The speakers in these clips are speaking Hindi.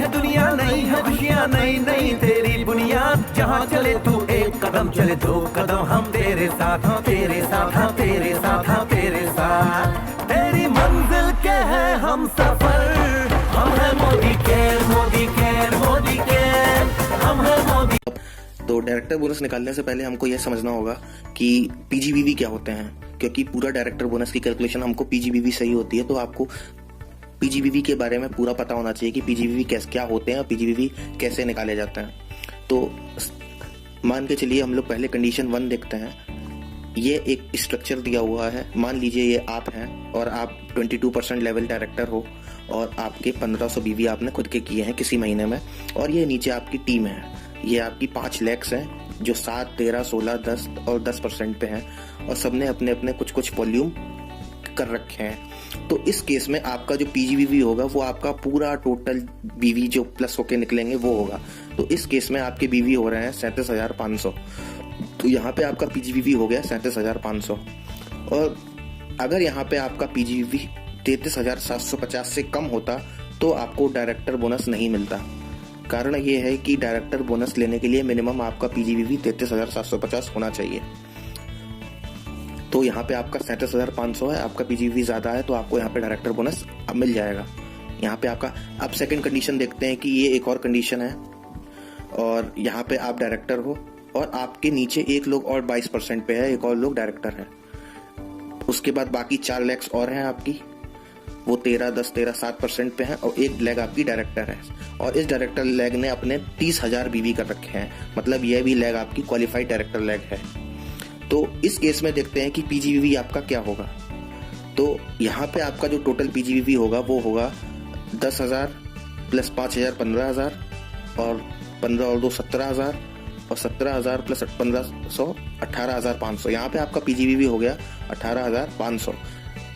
है दुनिया, नई है खुशियाँ, नई नई तेरी बुनियाद। जहाँ चले तू एक कदम, चले दो कदम, हम तेरे साथ, हम तेरे साथ, हम तेरे साथ, हम तेरे साथ। तेरी मंजिल के हैं हम सफर, हम है Modi care, Modi care, Modi care, हम है मोदी। तो डायरेक्टर बोनस निकालने से पहले हमको यह समझना होगा कि पीजीबीवी क्या होते हैं, क्योंकि पूरा डायरेक्टर बोनस की कैलकुलेशन हमको पीजीबीवी से ही होती है। तो आपको पीजीबीवी के बारे में पूरा पता होना चाहिए कि पीजीबीवी क्या होते हैं और पीजीबीवी कैसे निकाले जाते हैं। तो मान के चलिए हम लोग पहले कंडीशन 1 देखते हैं। ये एक स्ट्रक्चर दिया हुआ है। मान लीजिए ये आप हैं और आप 22% लेवल डायरेक्टर हो और आपके 1500 बीवी आपने खुद के किए हैं किसी महीने में, और ये नीचे आपकी टीम है। ये आपकी 5 लैक्स हैं जो 7, 13, 16, 10 और 10% पे हैं, और सबने अपने अपने कुछ कुछ वॉल्यूम कर रखे हैं। तो इस केस में आपका जो पीजीबीवी होगा वो आपका पूरा टोटल बीवी जो प्लस होके निकलेंगे वो होगा। तो इस केस में आपके बीवी हो रहे हैं 37,500। तो यहाँ पे आपका पीजीबीवी हो गया 37,500। और अगर यहाँ पे आपका पीजीबीवी 33,750 से कम होता तो आपको डायरेक्टर बोनस नहीं मिलता। कारण ये है कि डायरेक्टर बोनस लेने के लिए मिनिमम आपका पीजीबीवी 33,750 होना चाहिए। तो यहाँ पे आपका 37,500 है, आपका पीजीबीवी ज्यादा है तो आपको यहाँ पे डायरेक्टर बोनस अब मिल जाएगा। यहाँ पे आपका अब सेकंड कंडीशन देखते हैं कि ये एक और कंडीशन है, और यहाँ पे आप डायरेक्टर हो और आपके नीचे एक लोग और 22% पे है, एक और लोग डायरेक्टर है। उसके बाद बाकी 4 लैक्स और हैं आपकी, वो 13, 10, 13, 7% पे है, और एक लेग आपकी डायरेक्टर है। और इस डायरेक्टर लेग ने अपने 30,000 बीवी कर रखे हैं, मतलब यह भी लेग आपकी क्वालिफाइड डायरेक्टर लेग है। तो इस केस में देखते हैं कि पीजीबीवी आपका क्या होगा। तो यहाँ पे आपका जो टोटल पीजीबीवी होगा वो होगा 10,000 प्लस 5,000 15,000, और 15 और 2 17,000, और 17,000 प्लस 1500 18,500। यहाँ पे आपका पीजीबीवी हो गया 18,500।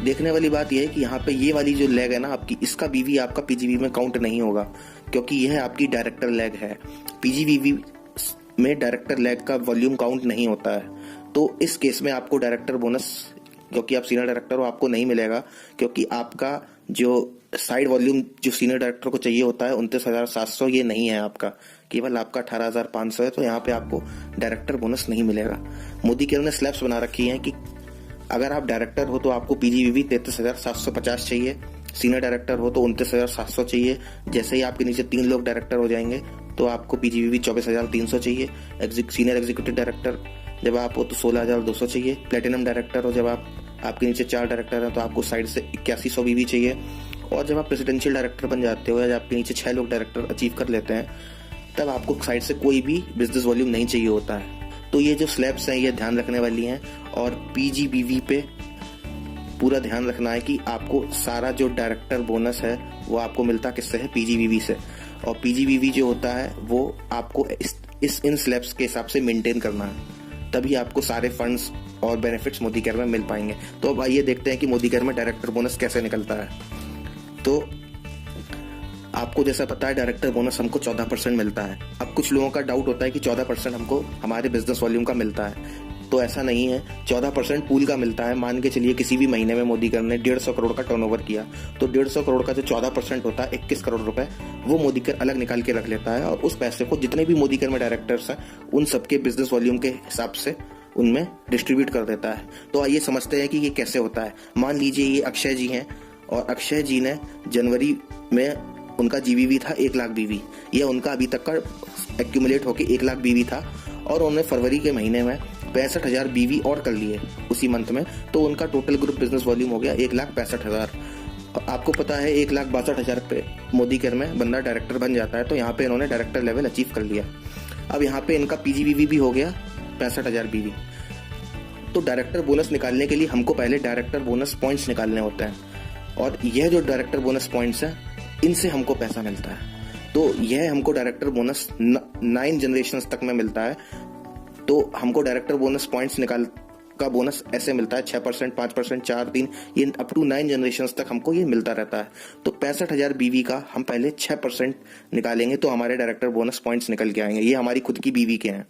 देखने वाली बात यह है कि यहाँ पे ये वाली जो लेग है ना आपकी, इसका बीवी आपका पीजीबीवी में काउंट नहीं होगा, क्योंकि यह आपकी डायरेक्टर लेग है। पीजीबीवी में डायरेक्टर लेग का वॉल्यूम काउंट नहीं होता है। तो इस केस में आपको डायरेक्टर बोनस, क्योंकि आप सीनियर डायरेक्टर हो, आपको नहीं मिलेगा, क्योंकि आपका जो साइड वॉल्यूम जो सीनियर डायरेक्टर को चाहिए होता है 29,700, ये नहीं है आपका, केवल आपका 18,500 है। तो यहाँ पे आपको डायरेक्टर बोनस नहीं मिलेगा। मोदी केयर ने स्लैब्स बना रखी हैं कि अगर आप डायरेक्टर हो तो आपको पीजीबीवी 33,750 चाहिए, सीनियर डायरेक्टर हो तो 29,700 चाहिए। जैसे ही आपके नीचे 3 लोग डायरेक्टर हो जाएंगे तो आपको पीजीबीवी 24,300 चाहिए। सीनियर एग्जीक्यूटिव डायरेक्टर जब आप हो तो 16,200 चाहिए। प्लेटिनम डायरेक्टर हो जब आपके नीचे 4 डायरेक्टर हैं तो आपको साइड से 8100 बीवी चाहिए। और जब आप प्रेसिडेंशियल डायरेक्टर बन जाते हो या जब आपके नीचे 6 लोग डायरेक्टर अचीव कर लेते हैं, तब आपको साइड से कोई भी बिजनेस वॉल्यूम नहीं चाहिए होता है। तो ये जो स्लैब्स हैं ये ध्यान रखने वाली हैं, और पीजीबीवी पे पूरा ध्यान रखना है कि आपको सारा जो डायरेक्टर बोनस है वो आपको मिलता किससे है, पीजीबीवी से। और पीजीबीवी जो होता है वो आपको इन स्लैब्स के हिसाब से मेंटेन करना है, तभी आपको सारे फंड्स और बेनिफिट्स मोदी केयर में मिल पाएंगे। तो अब आइए देखते हैं कि मोदी केयर में डायरेक्टर बोनस कैसे निकलता है। तो आपको जैसा पता है डायरेक्टर बोनस हमको 14% मिलता है। अब कुछ लोगों का डाउट होता है कि 14% हमको हमारे बिजनेस वॉल्यूम का मिलता है, तो ऐसा नहीं है। 14% पूल का मिलता है। मान के चलिए किसी भी महीने में मोदी केयर ने 150 करोड़ का टर्नओवर किया, तो 150 करोड़ का जो 14% होता है 21 करोड़ रुपए, वो मोदी केयर अलग निकाल के रख लेता है, और उस पैसे को जितने भी मोदी केयर में डायरेक्टर्स हैं उन सबके बिजनेस वॉल्यूम के हिसाब से उनमें डिस्ट्रीब्यूट कर देता है। तो आइए समझते हैं कि ये कैसे होता है। मान लीजिए ये अक्षय जी हैं, और अक्षय जी ने जनवरी में उनका जीबीवी था 1 लाख बीवी, यह उनका अभी तक का एक्यूमुलेट होके 1 लाख बीवी था, और उन्होंने फरवरी के महीने में 65,000 बीवी और कर लिए उसी मंथ में, तो उनका टोटल ग्रुप बिजनेस वॉल्यूम हो गया 1,65,000। आपको पता है 1,62,000 पे मोदी केयर में बंदा डायरेक्टर बन जाता है, तो यहाँ पे इन्होंने डायरेक्टर लेवल अचीव कर लिया। अब यहाँ पे इनका पीजीबीवी भी हो गया 65,000 बीवी। तो डायरेक्टर बोनस निकालने के लिए हमको पहले डायरेक्टर बोनस पॉइंट्स निकालने होते हैं, और यह जो डायरेक्टर बोनस पॉइंट्स हैं इनसे हमको पैसा मिलता है। तो यह हमको डायरेक्टर बोनस 9 जनरेशंस तक में मिलता है। तो हमको डायरेक्टर बोनस पॉइंट्स निकाल का बोनस ऐसे मिलता है 6%, 5%, 4, 3, ये अप टू 9 जनरेशंस तक हमको ये मिलता रहता है। तो 65,000 बीवी का हम पहले 6% निकालेंगे तो हमारे डायरेक्टर बोनस पॉइंट्स निकल के आएंगे। ये हमारी खुद की बीवी के हैं,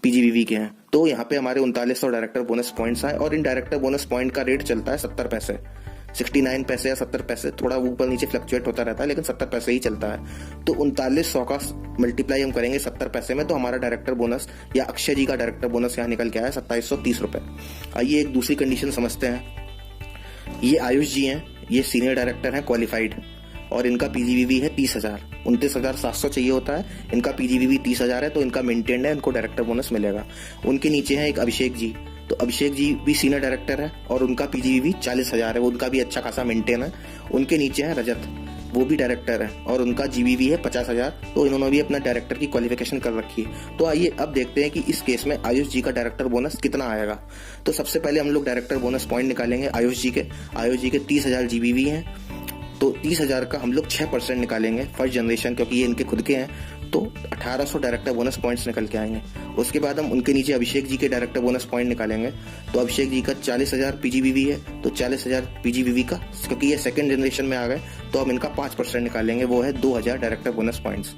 पीजीबीवी के हैं। तो यहाँ पे हमारे 3900 डायरेक्टर बोनस पॉइंट्स आए, और इन डायरेक्टर बोनस पॉइंट का रेट चलता है 70 पैसे। 69 पैसे या 70 पैसे, थोड़ा ऊपर नीचे फ्लक्चुएट होता रहता है लेकिन 70 पैसे ही चलता है। तो 3900 का मल्टीप्लाई हम करेंगे 70 पैसे में, तो हमारा डायरेक्टर बोनस या अक्षय जी का डायरेक्टर बोनस यहाँ निकल के आया 2730 रुपए। आइए एक दूसरी कंडीशन समझते हैं। ये आयुष जी हैं, ये सीनियर डायरेक्टर हैं क्वालिफाइड, और इनका पीजीवीवी है 30,000, 29,700 चाहिए होता है, इनका पीजीवीवी 30,000 है, तो इनका मेंटेन्ड है, इनको डायरेक्टर बोनस मिलेगा। उनके नीचे है एक अभिषेक जी, तो अभिषेक जी भी सीनियर डायरेक्टर है और उनका पीजीवीवी 40,000 है, वो उनका भी अच्छा खासा मेंटेन है। उनके नीचे है रजत, वो भी डायरेक्टर है और उनका जीवीवी है 50,000, तो इन्होंने भी अपना डायरेक्टर की क्वालिफिकेशन कर रखी है। तो आइए अब देखते हैं कि इस केस में आयुष जी का डायरेक्टर बोनस कितना आएगा। तो सबसे पहले हम लोग डायरेक्टर बोनस पॉइंट निकालेंगे आयुष जी के 30,000 जीवीवी हैं, तो 30,000 का हम लोग 6% निकालेंगे फर्स्ट जनरेशन, क्योंकि ये इनके खुद के हैं, तो 1800 डायरेक्टर बोनस पॉइंट्स निकल के आएंगे। उसके बाद हम उनके नीचे अभिषेक जी के डायरेक्टर बोनस पॉइंट निकालेंगे, तो अभिषेक जी का 40,000 पीजीवीवी है, तो 40,000 पीजीवीवी का, क्योंकि ये सेकंड जनरेशन में आ गए, तो हम इनका 5% निकालेंगे, वो है 2,000 डायरेक्टर बोनस पॉइंट्स।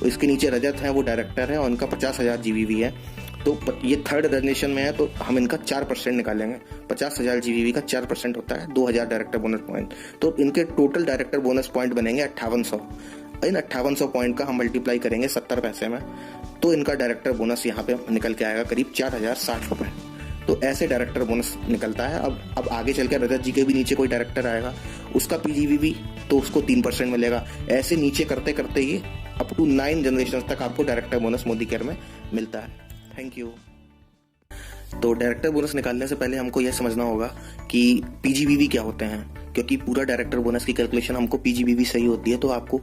इसके नीचे रजत है, वो डायरेक्टर है और उनका 50,000 जीवीवी है, तो ये थर्ड जनरेशन में है, तो हम इनका 4% निकालेंगे। 50,000 जीवीवी का 4% होता है 2,000 डायरेक्टर बोनस पॉइंट, तो इनके टोटल डायरेक्टर बोनस पॉइंट बनेंगे 5800। इन 5800 पॉइंट का हम मल्टीप्लाई करेंगे 70 पैसे में, तो इनका डायरेक्टर बोनस यहाँ पे निकल के आएगा करीब 4,060 रुपए। तो ऐसे डायरेक्टर बोनस निकलता है। अब आगे चल के रजत जी के भी नीचे कोई डायरेक्टर आएगा, उसका पीजीवीवी तो उसको 3% मिलेगा। ऐसे नीचे करते करते ये अप टू 9 जनरेशन तक आपको डायरेक्टर बोनस मोदी केयर में मिलता है। Thank you. तो डायरेक्टर बोनस निकालने से पहले हमको यह समझना होगा कि पीजीवीवी क्या होते हैं, क्योंकि पूरा डायरेक्टर बोनस की कैलकुलेशन हमको पीजीवीवी से ही होती है, तो आपको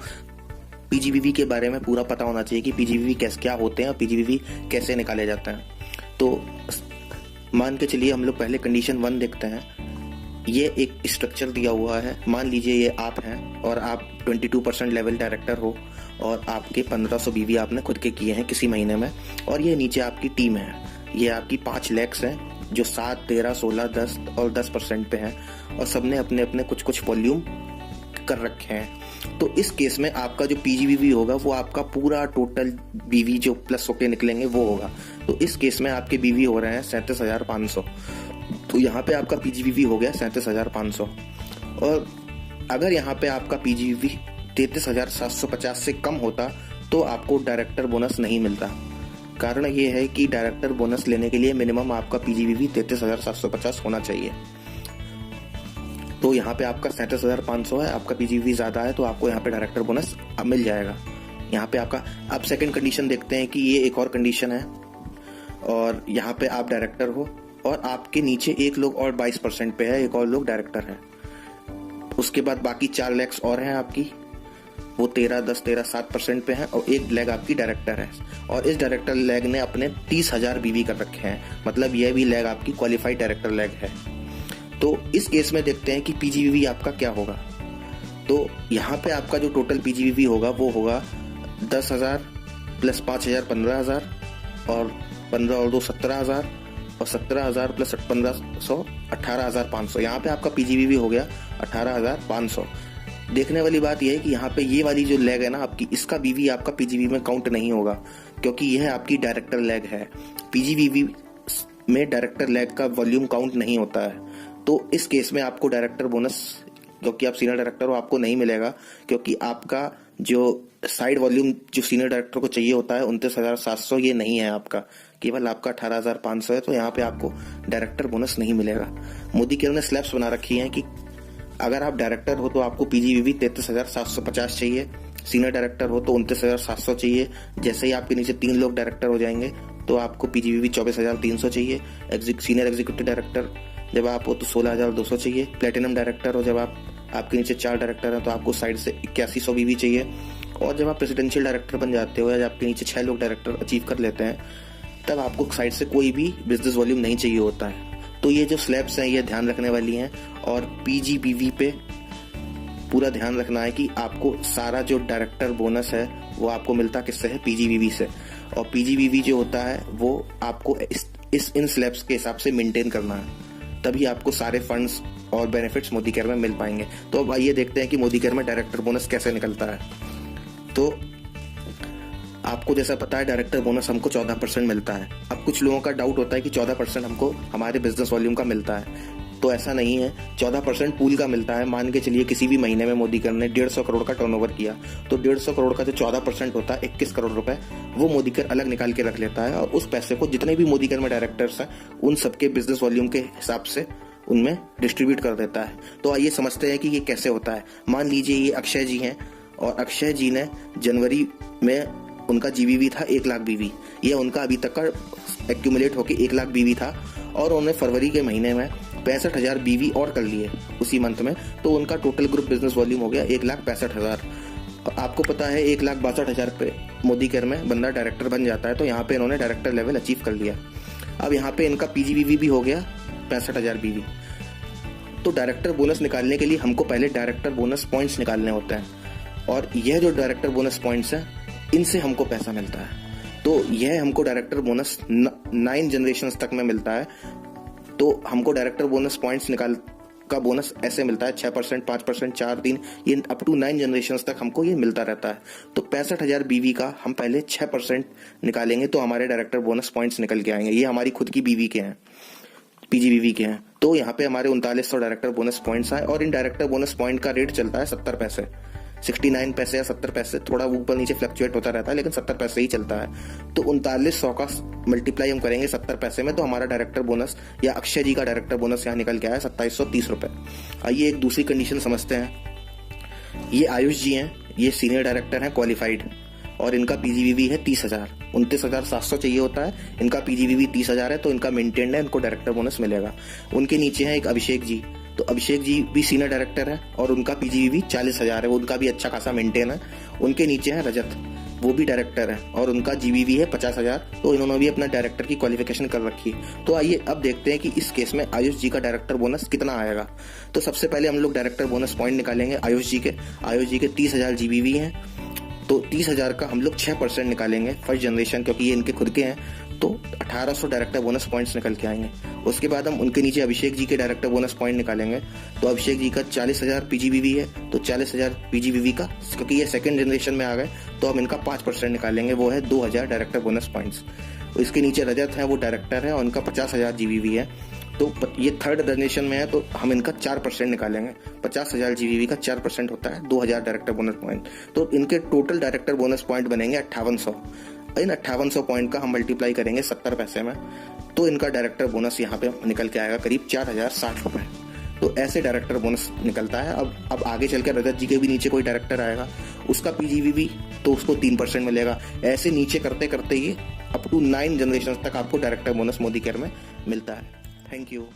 पीजीवीवी के बारे में पूरा पता होना चाहिए कि पीजीवीवी क्या होते हैं और पीजीवीवी कैसे निकाले जाते हैं। तो मान के चलिए हम लोग पहले कंडीशन 1 देखते हैं। ये एक स्ट्रक्चर दिया हुआ है, मान लीजिए ये आप हैं और आप 22% लेवल डायरेक्टर हो और आपके 1500 बीवी आपने खुद के किए हैं किसी महीने में, और ये नीचे आपकी टीम है, ये आपकी 5 लेग्स हैं जो 7, 13, 16, 10 और 10% पे हैं, और सबने अपने अपने कुछ वॉल्यूम कर रखे हैं। तो इस केस में आपका जो पीजीवीवी होगा वो आपका पूरा टोटल बीवी जो प्लस होके निकलेंगे वो होगा। तो इस केस में आपके बीवी हो रहे हैं 37,500, तो यहाँ पे आपका पीजीवीवी हो गया 37,500। और अगर यहाँ पे आपका पीजीवीवी 33,750 से कम होता तो आपको डायरेक्टर बोनस नहीं मिलता। कारण ये है कि डायरेक्टर बोनस लेने के लिए मिनिमम आपका पीजीवीवी 33,750 होना चाहिए। तो यहाँ पे आपका 37,500 है, आपका पीजीवीवी ज्यादा है, तो आपको यहाँ पे डायरेक्टर बोनस अब मिल जाएगा। यहाँ पे आपका अब सेकंड कंडीशन देखते हैं कि ये एक और कंडीशन है, और यहाँ पे आप डायरेक्टर हो और आपके नीचे एक लोग और 22% पे है, एक और लोग डायरेक्टर है। उसके बाद बाकी 4 लेग्स और हैं आपकी, वो 13, 10, 13, 7% पे है, और एक लेग आपकी डायरेक्टर है, और इस डायरेक्टर लेग ने अपने 30,000 बीवी कर रखे हैं, मतलब यह भी लेग आपकी क्वालिफाइड डायरेक्टर लेग है। तो इस केस में देखते हैं कि पीजीवीवी आपका क्या होगा। तो यहाँ पे आपका जो टोटल पीजीवीवी होगा वो होगा 10,000 प्लस 5,000 15,000, और 15 और 2 17,000, और 17,000 प्लस 1500 18,500। यहाँ पे आपका पीजीवीवी हो गया 18,500। देखने वाली बात यह है कि यहाँ पे ये वाली जो लेग है ना आपकी, इसका बीवी आपका पीजीवीवी में काउंट नहीं होगा, क्योंकि यह आपकी डायरेक्टर लेग है। पीजीवीवी में डायरेक्टर लेग का वॉल्यूम काउंट नहीं होता है। तो इस केस में आपको डायरेक्टर बोनस, क्योंकि आप सीनियर डायरेक्टर हो, आपको नहीं मिलेगा, क्योंकि आपका जो साइड वॉल्यूम जो सीनियर डायरेक्टर को चाहिए होता है 29,700, ये नहीं है आपका, केवल आपका 18,500 है। तो यहाँ पे आपको डायरेक्टर बोनस नहीं मिलेगा। मोदी केयर ने स्लैब्स बना रखी हैं कि अगर आप डायरेक्टर हो तो आपको पीजीवीवी 33,750 चाहिए, सीनियर डायरेक्टर हो तो 29,700 चाहिए। जैसे ही आपके नीचे 3 लोग डायरेक्टर हो जाएंगे तो आपको पीजीवीवी 24,300 चाहिए। सीनियर एग्जीक्यूटिव डायरेक्टर जब आप हो तो 16,200 चाहिए। प्लेटिनम डायरेक्टर हो जब आपके नीचे 4 डायरेक्टर हैं तो आपको साइड से 8100 बीवी चाहिए। और जब आप प्रेसिडेंशियल डायरेक्टर बन जाते हो या जब आपके नीचे 6 लोग डायरेक्टर अचीव कर लेते हैं, तब आपको साइड से कोई भी बिजनेस वॉल्यूम नहीं चाहिए होता है। तो ये जो स्लैब्स हैं ये ध्यान रखने वाली हैं, और पीजीवीवी पे पूरा ध्यान रखना है कि आपको सारा जो डायरेक्टर बोनस है वो आपको मिलता किससे है, पीजीवीवी से। और पीजीवीवी जो होता है वो आपको इन स्लैब्स के हिसाब से मेंटेन करना है, तभी आपको सारे फंड्स और बेनिफिट्स मोदी केयर में मिल पाएंगे। तो अब आइए देखते हैं कि मोदी केयर में डायरेक्टर बोनस कैसे निकलता है। तो आपको जैसा पता है डायरेक्टर बोनस हमको 14% मिलता है। अब कुछ लोगों का डाउट होता है कि 14% हमको हमारे बिजनेस वॉल्यूम का मिलता है। तो ऐसा नहीं है। 14% पूल का मिलता है। मान के चलिए किसी भी महीने में मोदी केयर ने 150 करोड़ का टर्नओवर किया, तो 150 करोड़ का जो 14% होता है 21 करोड़ रुपए, वो मोदी केयर अलग निकाल के रख लेता है और उस पैसे को जितने भी मोदी केयर में डायरेक्टर्स हैं उन सबके बिजनेस वॉल्यूम के हिसाब से उनमें डिस्ट्रीब्यूट कर देता है। तो आइए समझते हैं कि ये कैसे होता है। मान लीजिए ये अक्षय जी हैं और अक्षय जी ने जनवरी में उनका जीबीवी था 1 लाख बीवी, ये उनका अभी तक का एक्यूमुलेट होके 1 लाख बीवी था और उन्होंने फरवरी के महीने में 65,000 बीवी और कर लिए उसी मंथ में, तो उनका टोटल ग्रुप बिजनेस वॉल्यूम हो गया 1,62,000। आपको पता है 1,62,000 पे मोदी केयर में बंदा डायरेक्टर बन जाता है, तो यहाँ पे इन्होंने डायरेक्टर लेवल अचीव कर लिया। अब यहाँ पे इनका पीजीबीवी भी हो गया 65,000 बीवी। तो डायरेक्टर बोनस निकालने के लिए हमको पहले डायरेक्टर बोनस पॉइंट्स निकालने होते हैं और यह जो डायरेक्टर बोनस पॉइंट्स हैं इनसे हमको पैसा मिलता है। तो यह हमको डायरेक्टर बोनस 9 जनरेशंस तक में मिलता है। तो हमको डायरेक्टर बोनस पॉइंट्स निकाल का बोनस ऐसे मिलता है 6%, 5%, 4, 3, ये अप टू 9 जनरेशंस तक हमको ये मिलता रहता है। तो 65,000 बीवी का हम पहले 6% निकालेंगे तो हमारे डायरेक्टर बोनस पॉइंट्स निकल के आएंगे। ये हमारी खुद की बीवी के हैं, पीजीबीवी के हैं। तो यहाँ पे हमारे 3900 डायरेक्टर बोनस पॉइंट्स आए और इन डायरेक्टर बोनस पॉइंट का रेट चलता है 70 पैसे, 69 पैसे या 70 पैसे, थोड़ा ऊपर नीचे फ्लक्चुएट होता रहता है लेकिन 70 पैसे ही चलता है। तो 3900 का मल्टीप्लाई हम करेंगे 70 पैसे में, तो हमारा डायरेक्टर बोनस या अक्षय जी का डायरेक्टर बोनस यहाँ निकल के आया 2730 रुपए। आइए एक दूसरी कंडीशन समझते हैं। ये आयुष जी हैं, ये सीनियर डायरेक्टर हैं क्वालिफाइड और इनका पीजीबीवी है 30,000, 29,700 चाहिए होता है, इनका पीजीबीवी 30,000 है, तो इनका मेंटेन्ड है, इनको डायरेक्टर बोनस मिलेगा। उनके नीचे है एक अभिषेक जी, तो अभिषेक जी भी सीनियर डायरेक्टर है और उनका पीजीबीवी 40,000 है, उनका भी अच्छा खासा मेंटेन है। उनके नीचे है रजत, वो भी डायरेक्टर है और उनका जीबीवी है 50,000, तो इन्होंने भी अपना डायरेक्टर की क्वालिफिकेशन कर रखी है। तो आइए अब देखते हैं कि इस केस में आयुष जी का डायरेक्टर बोनस कितना आएगा। तो सबसे पहले हम लोग डायरेक्टर बोनस पॉइंट निकालेंगे आयुष जी के 30,000 जीबीवी हैं, तो 30,000 का हम लोग 6% निकालेंगे फर्स्ट जनरेशन, क्योंकि ये इनके खुद के हैं, तो 1800 डायरेक्टर बोनस पॉइंट्स निकल के आएंगे। उसके बाद हम उनके नीचे अभिषेक जी के डायरेक्टर बोनस पॉइंट निकालेंगे, तो अभिषेक जी का 40,000 पीजीबीवी है, तो 40,000 पीजीबीवी का, क्योंकि ये सेकंड जनरेशन में आ गए, तो हम इनका 5% निकालेंगे, वो है 2,000 डायरेक्टर बोनस पॉइंट्स। इसके नीचे रजत है, वो डायरेक्टर है और उनका 50,000 जीबीवी है, तो ये थर्ड जनरेशन में है, तो हम इनका 4% निकालेंगे। 50,000 जीबीवी का 4% होता है 2,000 डायरेक्टर बोनस पॉइंट, तो इनके टोटल डायरेक्टर बोनस पॉइंट बनेंगे 5800। इन 5800 पॉइंट का हम मल्टीप्लाई करेंगे 70 पैसे में, तो इनका डायरेक्टर बोनस यहाँ पे निकल के आएगा करीब 4,060 रुपए। तो ऐसे डायरेक्टर बोनस निकलता है। अब आगे चल के रजत जी के भी नीचे कोई डायरेक्टर आएगा, उसका पीजीबीवी तो उसको 3% मिलेगा। ऐसे नीचे करते करते ये अप टू 9 जनरेशन तक आपको डायरेक्टर बोनस मोदी केयर में मिलता है। Thank you.